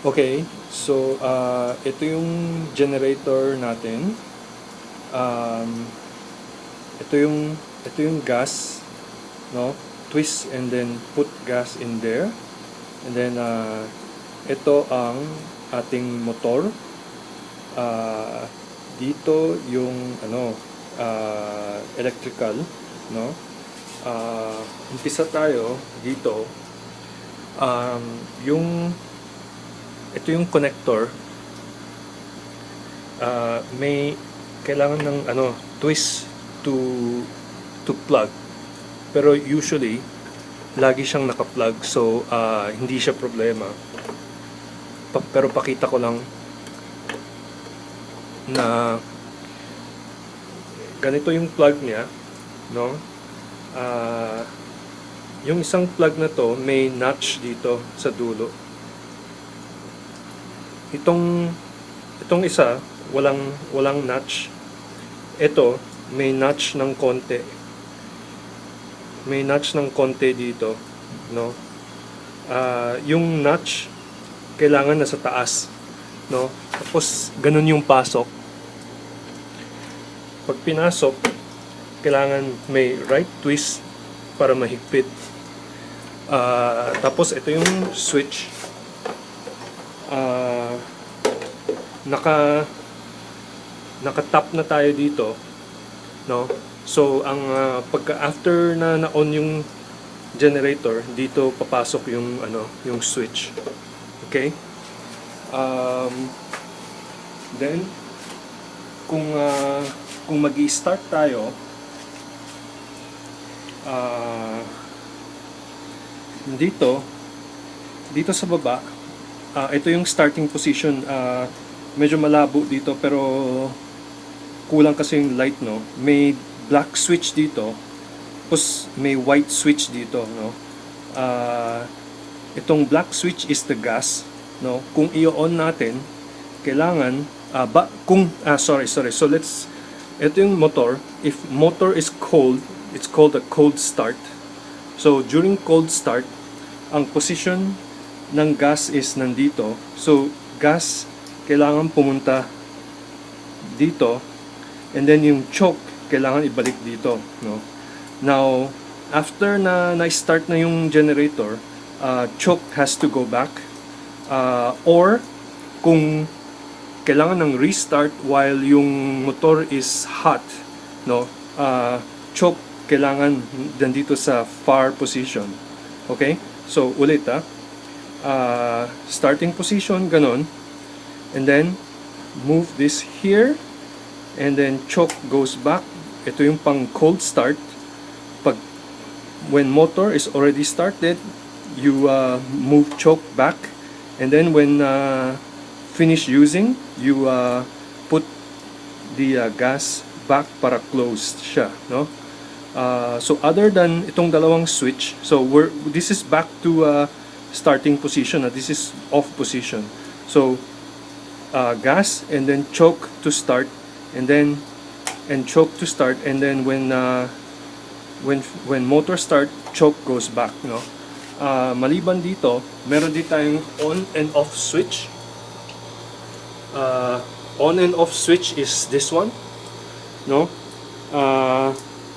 Okay, so ito yung generator natin. Um, ito yung gas, no? Twist and then put gas in there. And then ito ang ating motor. Uh, Dito yung electrical, no? Umpisa tayo dito. Yung ito yung connector, may kailangan ng twist to plug, pero usually lagi siyang naka-plug, so hindi siya problema. Pero pakita ko lang na ganito yung plug niya, no? Yung isang plug na to may notch dito sa dulo. Itong isa walang notch. Ito may notch ng konti. May notch ng konti dito, no? Yung notch kailangan nasa taas, no? Tapos ganun yung pasok. Pag pinasok, kailangan may right twist para mahigpit. Tapos ito yung switch. Naka-tap na tayo dito, no? So ang pagka after na on yung generator, dito papasok yung yung switch. Okay? Then kung magi-start tayo, dito sa baba, ito yung starting position. Medyo malabo dito pero kulang kasi yung light, no? May black switch dito, tapos may white switch dito, no? Itong black switch is the gas, no? Kung i-on natin, kailangan sorry. So ito yung motor. If motor is cold, it's called a cold start. So during cold start, ang position ng gas is nandito. So gas kailangan pumunta dito, and then yung choke kailangan ibalik dito, no? Now after na-start na yung generator, choke has to go back, or kung kailangan ng restart while yung motor is hot, no? Choke kailangan dito sa far position. Okay? So ulit, starting position ganon, and then move this here, and then choke goes back. Ito yung pang cold start. When motor is already started, you move choke back, and then when finish using, you put the gas back para closed siya, no? So other than itong dalawang switch, so this is back to starting position, this is off position. So gas, and then choke to start, and choke to start, and then when motor start, choke goes back, no? Maliban dito, meron din tayong on and off switch. On and off switch is this one, no?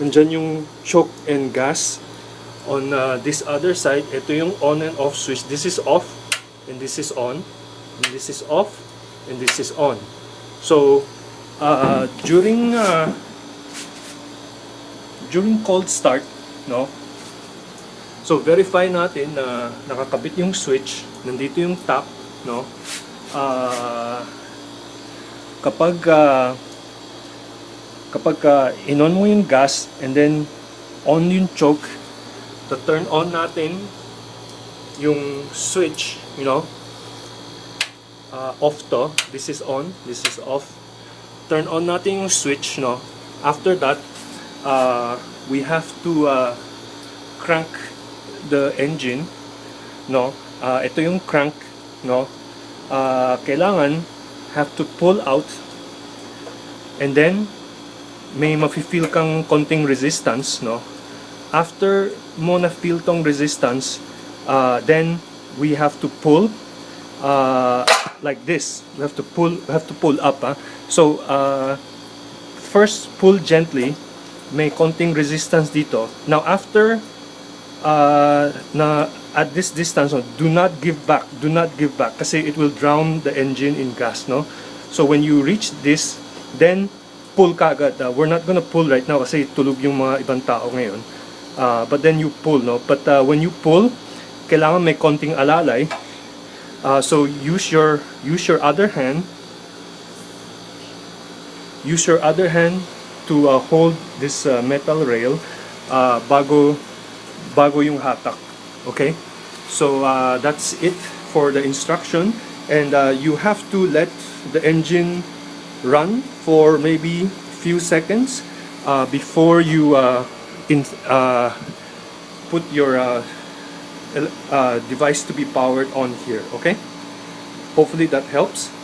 Nandyan yung choke and gas. On this other side, ito yung on and off switch. This is off, and this is on, and this is off, and this is on. So during cold start, no? So verify natin na nakakabit yung switch, nandito yung tap, no? Kapag in-on mo yung gas and then on yung choke, to turn on natin yung switch, you know, off to, this is on, this is off. Turn on natin yung switch, no? After that, we have to crank the engine, no? Ito yung crank, no? Kailangan have to pull out, and then may mafe-feel kang konting resistance, no? After mo na feel tong resistance, then we have to pull, like this. We have to pull up. So first pull gently. May konting resistance dito. Now after na at this distance, do not give back kasi it will drown the engine in gas, no? So when you reach this, then pull ka agad. We're not gonna pull right now kasi tulog yung mga ibang tao ngayon. But then you pull, no? But when you pull, kailangan may konting alalay. So use your other hand. Use your other hand to hold this metal rail bago yung hatak. Okay? So that's it for the instruction, and you have to let the engine run for maybe few seconds before you put your device to be powered on here. Okay? Hopefully that helps.